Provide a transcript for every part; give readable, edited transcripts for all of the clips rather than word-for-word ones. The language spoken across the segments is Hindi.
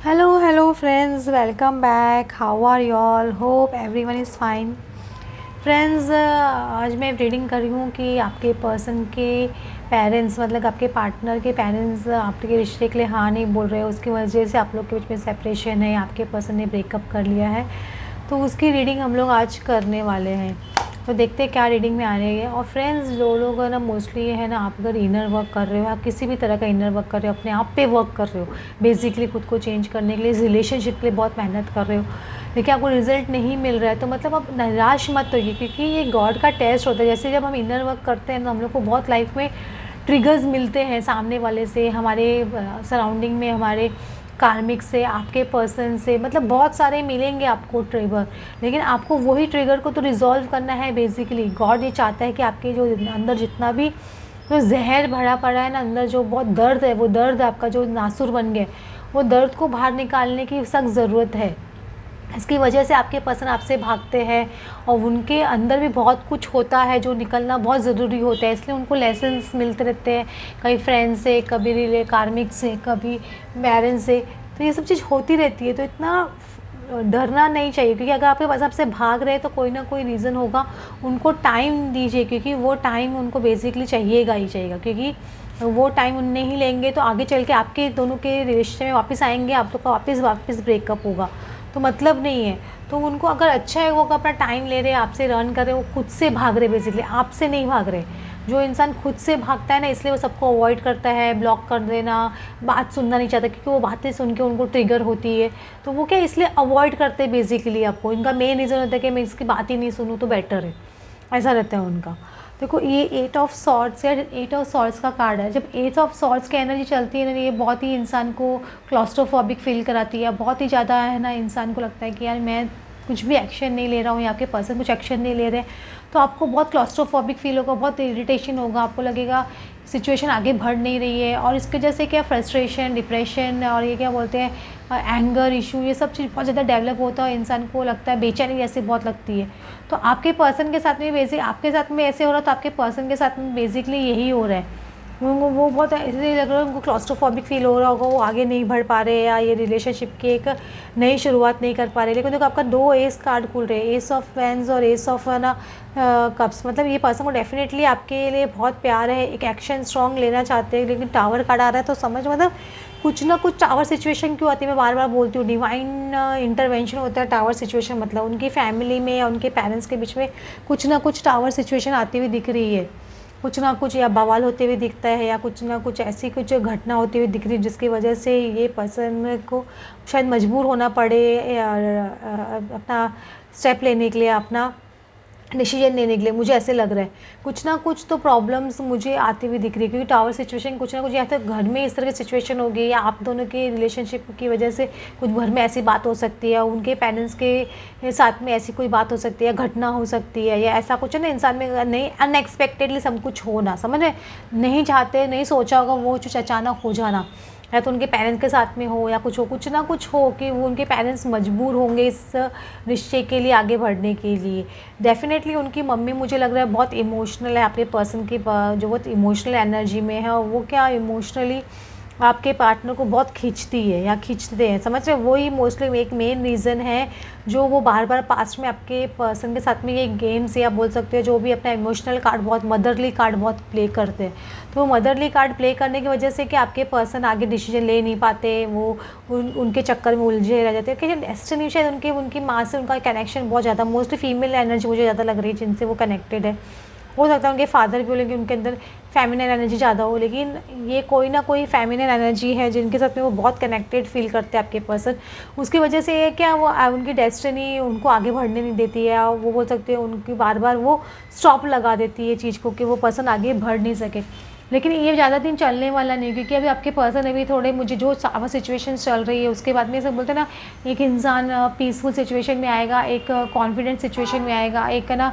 Hello friends, welcome back. How are you all? Hope everyone is fine. Friends आज मैं रीडिंग कर रही हूँ कि आपके पर्सन के पेरेंट्स मतलब आपके पार्टनर के पेरेंट्स आपके रिश्ते के लिए हाँ नहीं बोल रहे हैं, उसकी वजह से आप लोग के बीच में सेपरेशन है, आपके पर्सन ने ब्रेकअप कर लिया है, तो उसकी रीडिंग हम लोग आज करने वाले हैं। तो देखते हैं क्या रीडिंग में आ रही है। और फ्रेंड्स जो लोग ना मोस्टली है ना, आप अगर इनर वर्क कर रहे हो, आप किसी भी तरह का इनर वर्क कर रहे हो, अपने आप पे वर्क कर रहे हो, बेसिकली खुद को चेंज करने के लिए, इस रिलेशनशिप के लिए बहुत मेहनत कर रहे हो, लेकिन आपको रिजल्ट नहीं मिल रहा है, तो मतलब आप निराश मत होइए, क्योंकि ये गॉड का टेस्ट होता है। जैसे जब हम इनर वर्क करते हैं तो हम लोग को बहुत लाइफ में ट्रिगर्स मिलते हैं सामने वाले से, हमारे सराउंडिंग में, हमारे कार्मिक से, आपके पर्सन से, मतलब बहुत सारे मिलेंगे आपको ट्रिगर, लेकिन आपको वही ट्रिगर को तो रिजॉल्व करना है। बेसिकली गॉड ये चाहता है कि आपके जो अंदर जितना भी जो जहर भरा पड़ा है ना, अंदर जो बहुत दर्द है, वो दर्द आपका जो नासुर बन गया, वो दर्द को बाहर निकालने की सख्त ज़रूरत है। इसकी वजह से आपके पर्सन आपसे भागते हैं और उनके अंदर भी बहुत कुछ होता है जो निकलना बहुत ज़रूरी होता है, इसलिए उनको लेसन्स मिलते रहते हैं, कभी फ्रेंड से, कभी रिले कार्मिक से, कभी पेरेंट्स से, तो ये सब चीज़ होती रहती है। तो इतना डरना नहीं चाहिए, क्योंकि अगर आपके पास आपसे भाग रहे हैं तो कोई ना कोई रीज़न होगा। उनको टाइम दीजिए, क्योंकि वो टाइम उनको बेसिकली चाहिएगा ही चाहिएगा, क्योंकि वो टाइम उन नहीं लेंगे तो आगे चल के आपके दोनों के रिश्ते में वापस आएंगे, आप लोग का वापस ब्रेकअप होगा, तो मतलब नहीं है। तो उनको अगर अच्छा है, वो अपना टाइम ले रहे हैं, आपसे रन कर रहे, वो खुद से भाग रहे, बेसिकली आपसे नहीं भाग रहे। जो इंसान खुद से भागता है ना, इसलिए वो सबको अवॉइड करता है, ब्लॉक कर देना, बात सुनना नहीं चाहता, क्योंकि वो बातें सुन के उनको ट्रिगर होती है, तो वो क्या इसलिए अवॉइड करते हैं बेसिकली आपको। इनका मेन रीज़न होता है कि मैं इसकी बात ही नहीं सुनूँ तो बेटर है, ऐसा रहता है उनका। देखो ये 8 ऑफ सॉर्ड्स या 8 ऑफ सॉर्ड्स का कार्ड है। जब 8 ऑफ सॉर्ड्स की एनर्जी चलती है ना, ये बहुत ही इंसान को क्लॉस्ट्रोफोबिक फील कराती है, बहुत ही ज़्यादा है ना, इंसान को लगता है कि यार मैं कुछ भी एक्शन नहीं ले रहा हूँ, या आपके पर्सन कुछ एक्शन नहीं ले रहे, तो आपको बहुत क्लॉस्ट्रोफोबिक फील होगा, बहुत इरिटेशन होगा, आपको लगेगा सिचुएशन आगे बढ़ नहीं रही है, और इसके जैसे क्या फ्रस्ट्रेशन, डिप्रेशन और ये क्या बोलते हैं एंगर इशू, ये सब चीज़ बहुत ज़्यादा डेवलप होता है, इंसान को लगता है बेचैनी जैसे बहुत लगती है। तो आपके पर्सन के साथ में बेसिक आपके साथ में ऐसे हो रहा है, तो आपके पर्सन के साथ में बेसिकली यही हो रहा है। वो बहुत ऐसे लग रहा है, उनको क्लॉस्ट्रोफोबिक फील हो रहा होगा, वो आगे नहीं बढ़ पा रहे, या ये रिलेशनशिप की एक नई शुरुआत नहीं कर पा रहे। लेकिन देखो आपका 2 एस कार्ड खुल रहे हैं, एस ऑफ वैंस और एस ऑफ ना कप्स, मतलब ये पर्सन को डेफिनेटली आपके लिए बहुत प्यार है, एक एक्शन स्ट्रॉन्ग लेना चाहते हैं। लेकिन टावर कार्ड आ रहा है, तो समझ मतलब कुछ ना कुछ टावर सिचुएशन क्यों आती है, मैं बार बार बोलती हूँ, डिवाइन इंटरवेंशन होता है टावर सिचुएशन, मतलब उनकी फैमिली में या उनके पेरेंट्स के बीच में कुछ ना कुछ टावर सिचुएशन आती हुई दिख रही है, कुछ ना कुछ या बवाल होते हुए दिखता है, या कुछ ना कुछ ऐसी कुछ घटना होती हुई दिख रही है, जिसकी वजह से ये पर्सन को शायद मजबूर होना पड़े या अपना स्टेप लेने के लिए, अपना डिसीजन लेने के लिए। मुझे ऐसे लग रहा है कुछ ना कुछ तो प्रॉब्लम्स मुझे आती हुई दिख रही है, क्योंकि टावर सिचुएशन कुछ ना कुछ, या तो घर में इस तरह की सिचुएशन होगी, या आप दोनों के रिलेशनशिप की वजह से कुछ घर में ऐसी बात हो सकती है, उनके पेरेंट्स के साथ में ऐसी कोई बात हो सकती है, घटना हो सकती है, या ऐसा कुछ है ना, इंसान में नहीं अनएक्सपेक्टेडली सब कुछ होना, समझ रहे, नहीं चाहते, नहीं सोचा होगा, वो कुछ अचानक हो जाना, या तो उनके पेरेंट्स के साथ में हो, या कुछ हो, कुछ ना कुछ हो कि वो उनके पेरेंट्स मजबूर होंगे इस रिश्ते के लिए आगे बढ़ने के लिए। डेफिनेटली उनकी मम्मी मुझे लग रहा है बहुत इमोशनल है, आपके पर्सन की जो बहुत इमोशनल एनर्जी में है, और वो क्या इमोशनली आपके पार्टनर को बहुत खींचती है या खींचते हैं, समझ रहे, वही मोस्टली एक मेन रीज़न है जो वो बार बार पास्ट में आपके पर्सन के साथ में ये गेम्स या बोल सकते हैं जो भी अपना इमोशनल कार्ड, बहुत मदरली कार्ड बहुत प्ले करते हैं। तो वो मदरली कार्ड प्ले करने की वजह से कि आपके पर्सन आगे डिसीजन ले नहीं पाते, वो उनके चक्कर में उलझे रह जाते हैं, कि डेस्टिनी शायद उनकी माँ से उनका कनेक्शन बहुत ज़्यादा, मोस्टली फीमेल एनर्जी मुझे ज़्यादा लग रही है जिनसे वो कनेक्टेड है। हो सकता है उनके फादर भी हो, लेकिन उनके अंदर फेमिनिन एनर्जी ज़्यादा हो, लेकिन ये कोई ना कोई फेमिनिन एनर्जी है जिनके साथ में वो बहुत कनेक्टेड फील करते हैं आपके पर्सन। उसकी वजह से ये क्या, वो उनकी डेस्टिनी उनको आगे बढ़ने नहीं देती है, वो बोल सकते हैं उनकी बार बार वो स्टॉप लगा देती है चीज़ को, कि वो पर्सन आगे बढ़ नहीं सके। लेकिन ये ज़्यादा दिन चलने वाला नहीं, क्योंकि अभी आपके पर्सन अभी थोड़े, मुझे जो सिचुएशन चल रही है उसके बाद में सब बोलते हैं ना, एक इंसान पीसफुल सिचुएशन में आएगा, एक कॉन्फिडेंट सिचुएशन में आएगा, एक है ना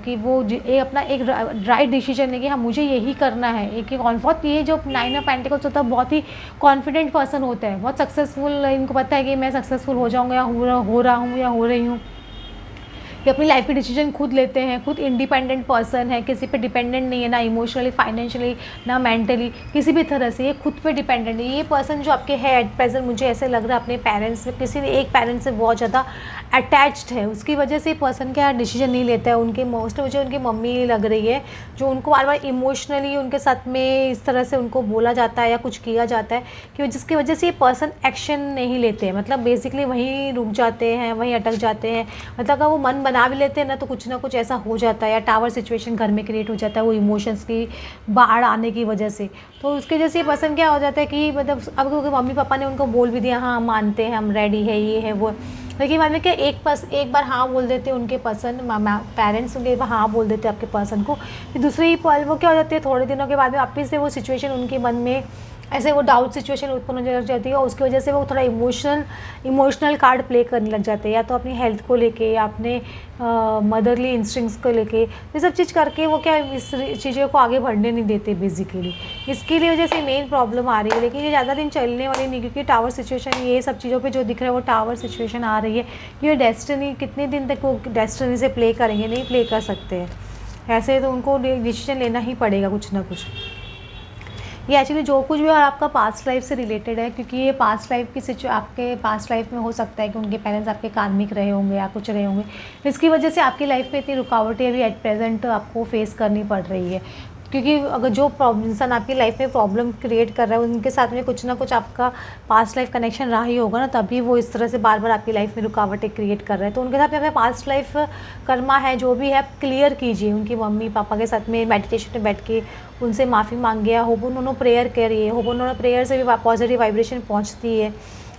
कि वो अपना एक राइट डिसीजन लेके हाँ मुझे यही करना है। एक बहुत, ये जो 9 ऑफ पेंटिकल्स होता है बहुत ही कॉन्फिडेंट पर्सन होता है, बहुत सक्सेसफुल, इनको पता है कि मैं सक्सेसफुल हो जाऊँगा, या हो रहा हूँ या हो रही हूँ, ये अपनी लाइफ के डिसीजन खुद लेते हैं, खुद इंडिपेंडेंट पर्सन है, किसी पे डिपेंडेंट नहीं है, ना इमोशनली, फाइनेंशियली, ना मेंटली, किसी भी तरह से ये खुद पे डिपेंडेंट है। ये पर्सन जो आपके है एट प्रेजेंट, मुझे ऐसे लग रहा है अपने पेरेंट्स से, किसी एक पेरेंट्स से बहुत ज़्यादा अटैच्ड है, उसकी वजह से पर्सन क्या डिसीजन नहीं लेता है। उनके मोस्ट मुझे उनकी मम्मी लग रही है, जो उनको बार बार इमोशनली उनके साथ में इस तरह से उनको बोला जाता है या कुछ किया जाता है कि जिसकी वजह से ये पर्सन एक्शन नहीं लेते हैं, मतलब बेसिकली वहीं रुक जाते हैं, वहीं अटक जाते हैं। मतलब अगर वो मन बना भी लेते हैं ना कुछ ऐसा हो जाता है, या टावर सिचुएशन घर में क्रिएट हो जाता है वो इमोशंस की बाढ़ आने की वजह से। तो उसके जैसे ये पर्सन क्या हो जाता है कि मतलब अब क्योंकि मम्मी पापा ने उनको बोल भी दिया, हाँ हम मानते हैं, हम रेडी है, ये है वो, लेकिन बाद में क्या एक बार हाँ बोल देते हैं उनके पर्सन, पेरेंट्स उनके एक बार हाँ बोल देते हैं आपके पर्सन को, फिर दूसरे ही पल वो क्या हो जाती है, थोड़े दिनों के बाद में वापस से वो सिचुएशन उनके मन में ऐसे वो डाउट सिचुएशन उत्पन्न होने लग जाती है, और उसकी वजह से वो थोड़ा इमोशनल कार्ड प्ले करने लग जाते हैं, या तो अपनी हेल्थ को लेके, या अपने मदरली इंस्टिंक्ट्स को लेके, ये सब चीज़ करके वो क्या इस चीज़ों को आगे बढ़ने नहीं देते बेसिकली। इसके लिए वजह से मेन प्रॉब्लम आ रही है, लेकिन ये ज़्यादा दिन चलने वाली नहीं, क्योंकि टावर सिचुएशन ये सब चीज़ों पे जो दिख रहा है वो टावर सिचुएशन आ रही है। ये डेस्टिनी कितने दिन तक वो डेस्टिनी से प्ले करेंगे, नहीं प्ले कर सकते हैं ऐसे, तो उनको डिसीजन लेना ही पड़ेगा कुछ ना कुछ। ये एक्चुअली जो कुछ भी और आपका पास्ट लाइफ से रिलेटेड है, क्योंकि ये पास्ट लाइफ की आपके पास्ट लाइफ में हो सकता है कि उनके पेरेंट्स आपके कार्मिक रहे होंगे या कुछ रहे होंगे, इसकी वजह से आपकी लाइफ में इतनी रुकावटें अभी एट प्रेजेंट आपको फेस करनी पड़ रही है। क्योंकि अगर जो इंसान आपकी लाइफ में प्रॉब्लम क्रिएट कर रहा है उनके साथ में कुछ ना कुछ आपका पास्ट लाइफ कनेक्शन रहा ही होगा ना, तभी वो इस तरह से बार बार आपकी लाइफ में रुकावटें क्रिएट कर रहे हैं। तो उनके साथ में अपना पास्ट लाइफ कर्मा है जो भी है क्लियर कीजिए, उनकी मम्मी पापा के साथ में मेडिटेशन में बैठ के उनसे माफ़ी मांगिए, होप उन्होंने प्रेयर करिए, होप उन्होंने प्रेयर से भी पॉजिटिव वाइब्रेशन पहुँचती है,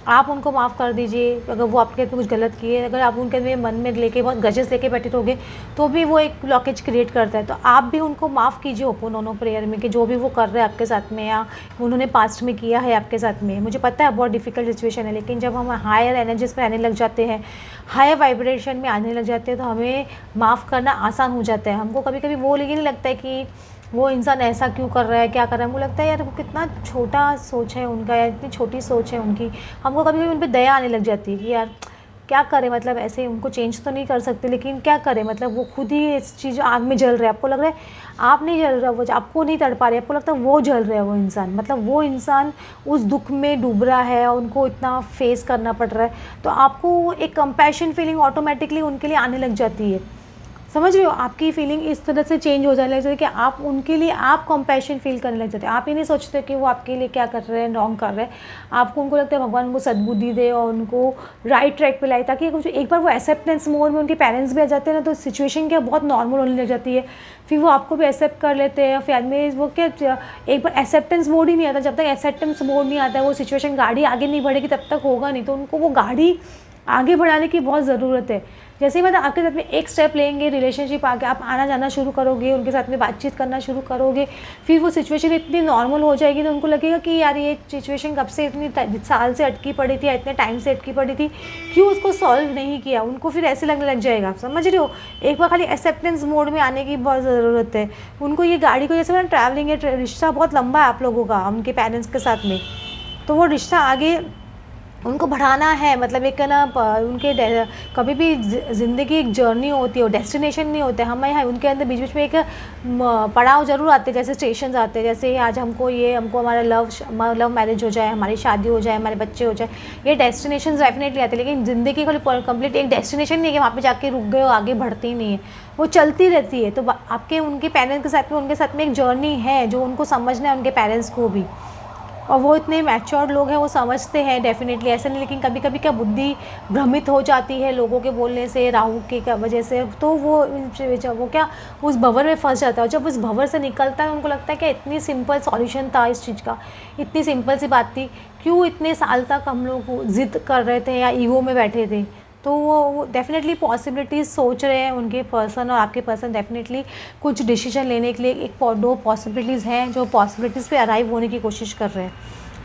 आप उनको माफ़ कर दीजिए अगर वो आपके कुछ गलत किए। अगर आप उनके मन में लेके बहुत गजेस लेके बैठे रहोगे तो भी वो एक ब्लॉकेज क्रिएट करता है। तो आप भी उनको माफ़ कीजिए ओपन प्रेयर में कि जो भी वो कर रहे हैं आपके साथ में या उन्होंने पास्ट में किया है आपके साथ में। मुझे पता है बहुत डिफ़िकल्ट सिचुएशन है, लेकिन जब हम हायर एनर्जीज पर आने लग जाते हैं, हायर वाइब्रेशन में आने लग जाते हैं, तो हमें माफ़ करना आसान हो जाता है। हमको कभी कभी वो लेकिन लगता है कि वो इंसान ऐसा क्यों कर रहा है, क्या कर रहा है। मुझे लगता है यार वो कितना छोटा सोच है उनका, या इतनी छोटी सोच है उनकी। हमको कभी कभी उन पर दया आने लग जाती है कि यार क्या करें, मतलब ऐसे उनको चेंज तो नहीं कर सकते, लेकिन क्या करें, मतलब वो खुद ही इस चीज़ आग में जल रहे हैं। आपको लग रहा है आप नहीं जल रहा, वो आपको नहीं तड़ पा रहे, आपको लगता है वो जल रहा है वो इंसान, मतलब वो इंसान उस दुख में डूब रहा है, उनको इतना फेस करना पड़ रहा है। तो आपको एक कंपैशन फीलिंग ऑटोमेटिकली उनके लिए आने लग जाती है। समझ रहे हो, आपकी फीलिंग इस तरह से चेंज हो जाने लग जाती है कि आप उनके लिए आप कंपैशन फील करने लग जाते हैं। आप ये नहीं सोचते कि वो आपके लिए क्या कर रहे हैं, रॉन्ग कर रहे हैं। आपको उनको लगता है भगवान उनको सद्बुद्धि दे और उनको राइट ट्रैक पे लाए, ताकि कुछ एक बार वो एक्सेप्टेंस मोड में उनके पेरेंट्स भी आ जाते हैं ना, तो सिचुएशन क्या बहुत नॉर्मल होने लग जाती है। फिर वो आपको भी एक्सेप्ट कर लेते हैं। फिर आदमी वो क्या एक बार एक्सेप्टेंस मोड ही नहीं आता, जब तक एक्सेप्टेंस मोड नहीं आता है वो सिचुएशन गाड़ी आगे नहीं बढ़ेगी तब तक होगा नहीं। तो उनको वो गाड़ी आगे बढ़ाने की बहुत ज़रूरत है। जैसे ही मतलब आपके साथ में एक स्टेप लेंगे, रिलेशनशिप आगे आप आना जाना शुरू करोगे, उनके साथ में बातचीत करना शुरू करोगे, फिर वो सिचुएशन इतनी नॉर्मल हो जाएगी तो उनको लगेगा कि यार ये सिचुएशन कब से इतनी साल से अटकी पड़ी थी, इतने टाइम से अटकी पड़ी थी, क्यों उसको सॉल्व नहीं किया। उनको फिर ऐसे लगने लग जाएगा, समझ रहे हो। एक बार खाली एक्सेप्टेंस मोड में आने की बहुत ज़रूरत है उनको। ये गाड़ी को जैसे ट्रैवलिंग है, रिश्ता बहुत लंबा है आप लोगों का उनके पेरेंट्स के साथ में, तो वो रिश्ता आगे उनको बढ़ाना है। मतलब एक ना उनके कभी भी ज़िंदगी एक जर्नी होती है, डेस्टिनेशन नहीं होते। हमें यहाँ उनके अंदर बीच बीच में एक पड़ाव ज़रूर आते हैं, जैसे स्टेशन आते हैं। जैसे आज हमको हमारा लव मैरिज हो जाए, हमारी शादी हो जाए, हमारे बच्चे हो जाए, ये डेस्टिनेशन डेफिनेटली आते हैं। लेकिन ज़िंदगी को कंप्लीट एक डेस्टिनेशन नहीं है कि वहाँ पर जाके रुक गए और आगे बढ़ती ही नहीं है, वो चलती रहती है। तो आपके उनके पेरेंट्स के साथ में एक जर्नी है जो उनको समझना है, उनके पेरेंट्स को भी। और वो इतने मैच्योर्ड लोग हैं, वो समझते हैं डेफिनेटली, ऐसा नहीं। लेकिन कभी कभी क्या बुद्धि भ्रमित हो जाती है लोगों के बोलने से, राहु की वजह से, तो वो क्या उस भंवर में फंस जाता है। जब उस भंवर से निकलता है उनको लगता है कि इतनी सिंपल सॉल्यूशन था इस चीज़ का, इतनी सिंपल सी बात थी, क्यों इतने साल तक हम लोग जिद कर रहे थे या ईगो में बैठे थे। तो वो डेफिनेटली पॉसिबिलिटीज़ सोच रहे हैं उनके पर्सन, और आपके पर्सन डेफिनेटली कुछ डिसीजन लेने के लिए एक दो पॉसिबिलिटीज़ हैं जो पॉसिबिलिटीज़ पे अराइव होने की कोशिश कर रहे हैं,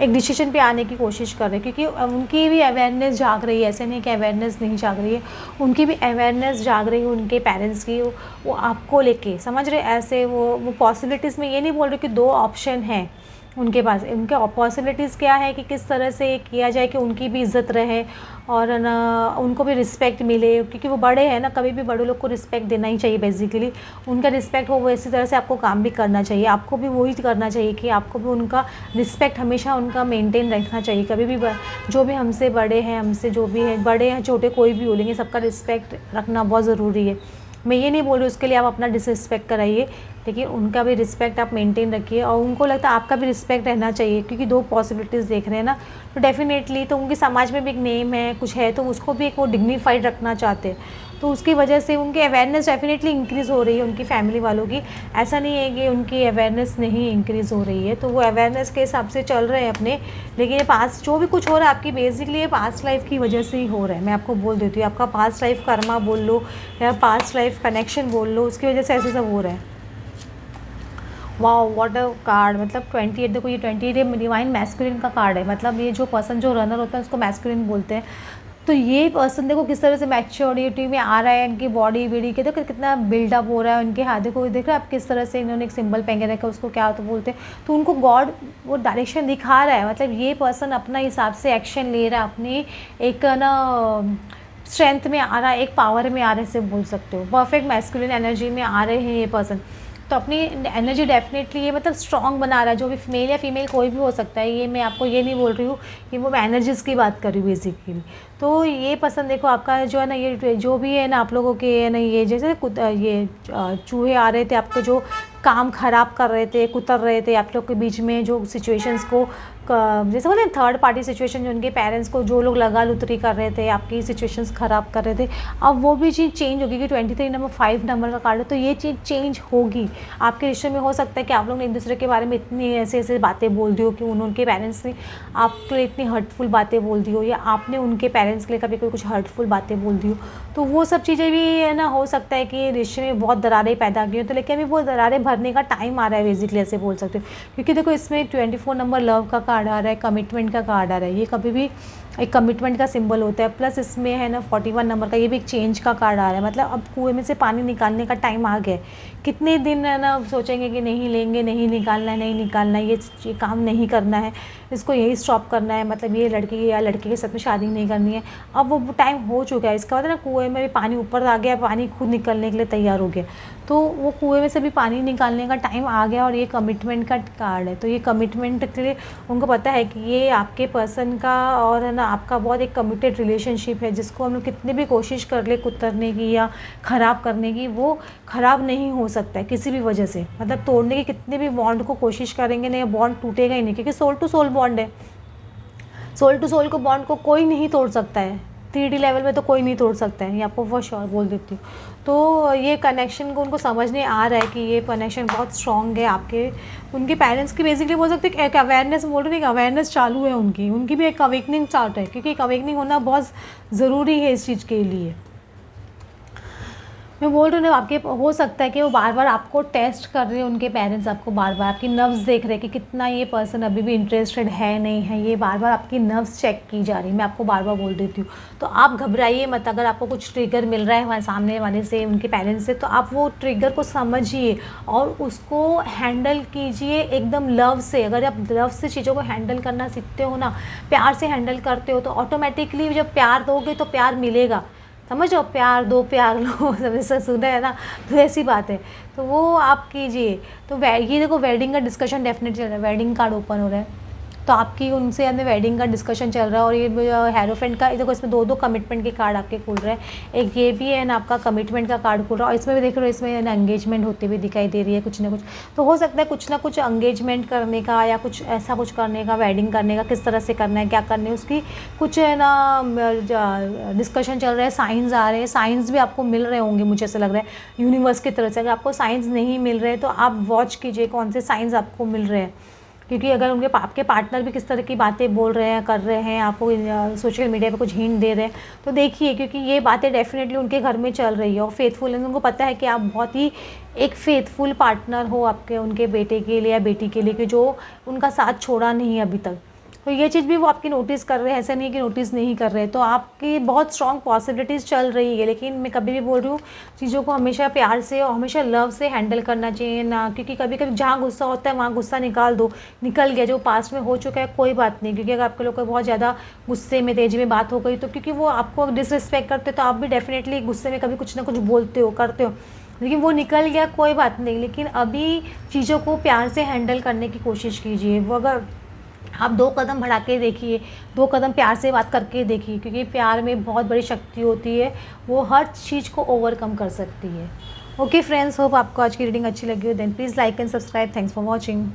एक डिसीजन पे आने की कोशिश कर रहे हैं। क्योंकि उनकी भी अवेयरनेस जाग रही है, ऐसे नहीं कि अवेयरनेस नहीं जाग रही है, उनकी भी अवेयरनेस जाग रही है उनके पेरेंट्स की। वो आपको लेके समझ रहे ऐसे वो पॉसिबिलिटीज़ में ये नहीं बोल रहे कि दो ऑप्शन हैं, उनके पास उनके पॉसिबिलिटीज़ क्या है कि किस तरह से किया जाए कि उनकी भी इज़्ज़त रहे और ना उनको भी रिस्पेक्ट मिले, क्योंकि वो बड़े हैं ना, कभी भी बड़े लोग को रिस्पेक्ट देना ही चाहिए बेसिकली। उनका रिस्पेक्ट हो वैसी तरह से आपको काम भी करना चाहिए, आपको भी वही करना चाहिए कि आपको भी उनका रिस्पेक्ट हमेशा उनका मेंटेन रखना चाहिए। कभी भी जो भी हमसे बड़े हैं, हमसे जो भी है, बड़े हैं छोटे कोई भी हो, लेकिन सबका रिस्पेक्ट रखना बहुत ज़रूरी है। मैं ये नहीं बोल रही उसके लिए आप अपना डिसरिस्पेक्ट कराइए, लेकिन उनका भी रिस्पेक्ट आप मेंटेन रखिए और उनको लगता है आपका भी रिस्पेक्ट रहना चाहिए, क्योंकि 2 पॉसिबिलिटीज़ देख रहे हैं ना, तो डेफिनेटली तो उनके समाज में भी एक नेम है, कुछ है, तो उसको भी एक वो डिग्निफाइड रखना चाहते हैं। तो उसकी वजह से उनकी अवेयरनेस डेफिनेटली इंक्रीज़ हो रही है उनकी फैमिली वालों की। ऐसा नहीं है कि उनकी अवेयरनेस नहीं इंक्रीज़ हो रही है, तो वो अवेयरनेस के हिसाब से चल रहे हैं अपने। लेकिन ये पास्ट जो भी कुछ हो रहा है आपकी बेसिकली ये पास्ट लाइफ की वजह से ही हो रहा है। मैं आपको बोल देती हूँ, आपका पास्ट लाइफ कर्मा बोल लो या पास्ट लाइफ कनेक्शन बोल लो, उसकी वजह से ऐसे सब हो रहा है। वाओ व्हाट अ कार्ड, मतलब 28 देखो, ये 28 ये डिवाइन मैस्कुलिन का कार्ड है। मतलब ये जो पर्सन जो रनर होता है उसको मैस्कुलिन बोलते हैं। तो ये पर्सन देखो किस तरह से मैच्योरिटी में आ रहा है, इनकी बॉडी वीडी के देखो कितना बिल्डअप हो रहा है, उनके हाथ देखो, देख रहे हैं आप किस तरह से इन्होंने एक सिंबल पहन के रखा है, उसको क्या तो बोलते हैं। तो उनको गॉड वो डायरेक्शन दिखा रहा है, मतलब ये पर्सन अपना हिसाब से एक्शन ले रहा है, अपनी एक ना स्ट्रेंथ में आ रहा है, एक पावर में आ रहे से बोल सकते हो, परफेक्ट मैस्कुलिन एनर्जी में आ रहे हैं ये पर्सन। तो अपनी एनर्जी डेफिनेटली ये मतलब स्ट्रॉन्ग बना रहा है, जो भी मेल या फीमेल कोई भी हो सकता है। ये मैं आपको ये नहीं बोल रही हूँ कि वो मैं एनर्जीज़ की बात कर रही हूँ बेसिकली। तो ये पसंद देखो आपका जो है ना, ये जो भी है ना आप लोगों के है ना, ये जैसे ये चूहे आ रहे थे आपके, जो काम ख़राब कर रहे थे, कुतर रहे थे आप लोग के बीच में, जो सिचुएशंस को जैसे बोले थर्ड पार्टी सिचुएशन, जो उनके पेरेंट्स को जो लोग लगा लुतरी कर रहे थे, आपकी सिचुएशंस ख़राब कर रहे थे, अब वो भी चीज़ चेंज होगी कि 23 नंबर 5 नंबर का कार्ड है, तो ये चीज़ चेंज होगी आपके रिश्ते में। हो सकता है कि आप लोग ने एक दूसरे के बारे में इतनी ऐसे ऐसे बातें बोल दी हो कि उनके पेरेंट्स ने आपके लिए इतनी हर्टफुल बातें बोल दी हो, या आपने उनके पेरेंट्स के लिए कभी कोई कुछ हर्टफुल बातें बोल दी हो, तो वो सब चीज़ें भी है ना, हो सकता है कि रिश्ते में बहुत दरारें पैदा की हो। तो लेकिन अभी वो दरारें भरने का टाइम आ रहा है बेसिकली, ऐसे बोल सकते हो। क्योंकि देखो इसमें 24 नंबर लव का कार्ड आ रहा है, कमिटमेंट का कार्ड आ रहा है, ये कभी भी एक कमिटमेंट का सिंबल होता है। प्लस इसमें है ना 41 नंबर का, ये भी एक चेंज का कार्ड आ रहा है। मतलब अब कुएं में से पानी निकालने का टाइम आ गया है। कितने दिन है ना सोचेंगे कि नहीं लेंगे, नहीं निकालना है, नहीं निकालना है, ये काम नहीं करना है, इसको यही स्टॉप करना है, मतलब ये लड़की या लड़के के साथ में शादी नहीं करनी है। अब वो टाइम हो चुका है, इसका मतलब ना कुएं में भी पानी ऊपर आ गया, पानी खुद निकलने के लिए तैयार हो गया। तो वो कुएं में से भी पानी निकालने का टाइम आ गया, और ये कमिटमेंट का कार्ड है। तो ये कमिटमेंट के लिए उनको पता है कि ये आपके पर्सन का और है ना आपका बहुत एक कमिटेड रिलेशनशिप है, जिसको हम लोग कितनी भी कोशिश कर ले कुतरने की या ख़राब करने की, वो ख़राब नहीं हो सकता है किसी भी वजह से। मतलब तोड़ने की कितने भी बॉन्ड को कोशिश करेंगे ना, ये बॉन्ड टूटेगा ही नहीं, क्योंकि सोल टू सोल बॉन्ड है। सोल टू सोल को बॉन्ड को कोई नहीं तोड़ सकता है, 3D लेवल में तो कोई नहीं तोड़ सकता है, ये आपको फॉर श्योर बोल देती हूँ। तो ये कनेक्शन को उनको समझने आ रहा है कि ये कनेक्शन बहुत स्ट्रॉन्ग है आपके उनके पेरेंट्स की। बेसिकली बोल सकते हैं एक अवेयरनेस, बोल रही है, एक अवेयरनेस चालू है उनकी भी एक अवेकनिंग स्टार्ट है, क्योंकि एक अवेकनिंग होना बहुत ज़रूरी है इस चीज़ के लिए। मैं बोल रही हूँ ना, आपके हो सकता है कि वो बार बार आपको टेस्ट कर रहे हैं, उनके पेरेंट्स आपको बार बार आपकी नर्व्स देख रहे हैं कि कितना ये पर्सन अभी भी इंटरेस्टेड है नहीं है, ये बार बार आपकी नर्व्स चेक की जा रही है। मैं आपको बार बार बोल देती हूँ, तो आप घबराइए मत। अगर आपको कुछ ट्रिगर मिल रहा है वहाँ सामने वाले से, उनके पेरेंट्स से, तो आप वो ट्रिगर को समझिए और उसको हैंडल कीजिए एकदम लव से। अगर आप लव से चीज़ों को हैंडल करना सीखते हो ना, प्यार से हैंडल करते हो, तो ऑटोमेटिकली जब प्यार दोगे तो प्यार मिलेगा। समझो, प्यार दो प्यार लो, सब ऐसा सुना है ना, तो ऐसी बात है। तो वो आप कीजिए। तो ये देखो वेडिंग का डिस्कशन डेफिनेटली चल रहा है, वेडिंग कार्ड ओपन हो रहा है, तो आपकी उनसे अंदर वेडिंग का डिस्कशन चल रहा है। और ये हेरोफेंट का, देखो इसमें 2 कमिटमेंट के कार्ड आपके खुल रहे हैं। एक ये भी है ना आपका कमिटमेंट का कार्ड खुल रहा है, और इसमें भी देख रहे हो, इसमें ना एंगेजमेंट होते हुए दिखाई दे रही है कुछ ना कुछ। तो हो सकता है कुछ ना कुछ एंगेजमेंट करने का या कुछ ऐसा कुछ करने का, वेडिंग करने का, किस तरह से करना है, क्या करना है, उसकी कुछ है ना डिस्कशन चल रहा है। साइंस आ रहे हैं, साइंस भी आपको मिल रहे होंगे, मुझे ऐसा लग रहा है यूनिवर्स की तरफ से। अगर आपको साइंस नहीं मिल रहे तो आप वॉच कीजिए कौन से साइंस आपको मिल रहे हैं, क्योंकि अगर उनके आपके पार्टनर भी किस तरह की बातें बोल रहे हैं, कर रहे हैं, आपको सोशल मीडिया पे कुछ हिंट दे रहे हैं, तो देखिए, क्योंकि ये बातें डेफिनेटली उनके घर में चल रही है। और फेथफुल, उनको पता है कि आप बहुत ही एक फेथफुल पार्टनर हो आपके, उनके बेटे के लिए या बेटी के लिए, कि जो उनका साथ छोड़ा नहीं अभी तक। तो ये चीज़ भी वो आपकी नोटिस कर रहे हैं, ऐसा नहीं कि नोटिस नहीं कर रहे। तो आपकी बहुत स्ट्रॉन्ग पॉसिबिलिटीज़ चल रही है, लेकिन मैं कभी भी बोल रही हूँ चीज़ों को हमेशा प्यार से और हमेशा लव से हैंडल करना चाहिए ना, क्योंकि कभी कभी जहाँ गुस्सा होता है वहाँ गुस्सा निकाल दो, निकल गया जो पास्ट में हो चुका है कोई बात नहीं। क्योंकि अगर आपके लोग को बहुत ज़्यादा गुस्से में तेज़ी में बात हो गई तो क्योंकि वो आपको डिसरिस्पेक्ट करते तो आप भी डेफिनेटली गुस्से में कभी कुछ ना कुछ बोलते हो, करते हो, लेकिन वो निकल गया कोई बात नहीं। लेकिन अभी चीज़ों को प्यार से हैंडल करने की कोशिश कीजिए। वो अगर आप 2 कदम बढ़ा के देखिए, 2 कदम प्यार से बात करके देखिए, क्योंकि प्यार में बहुत बड़ी शक्ति होती है, वो हर चीज़ को ओवरकम कर सकती है। ओके फ्रेंड्स, होप आपको आज की रीडिंग अच्छी लगी हो। Then please like and subscribe. Thanks for watching.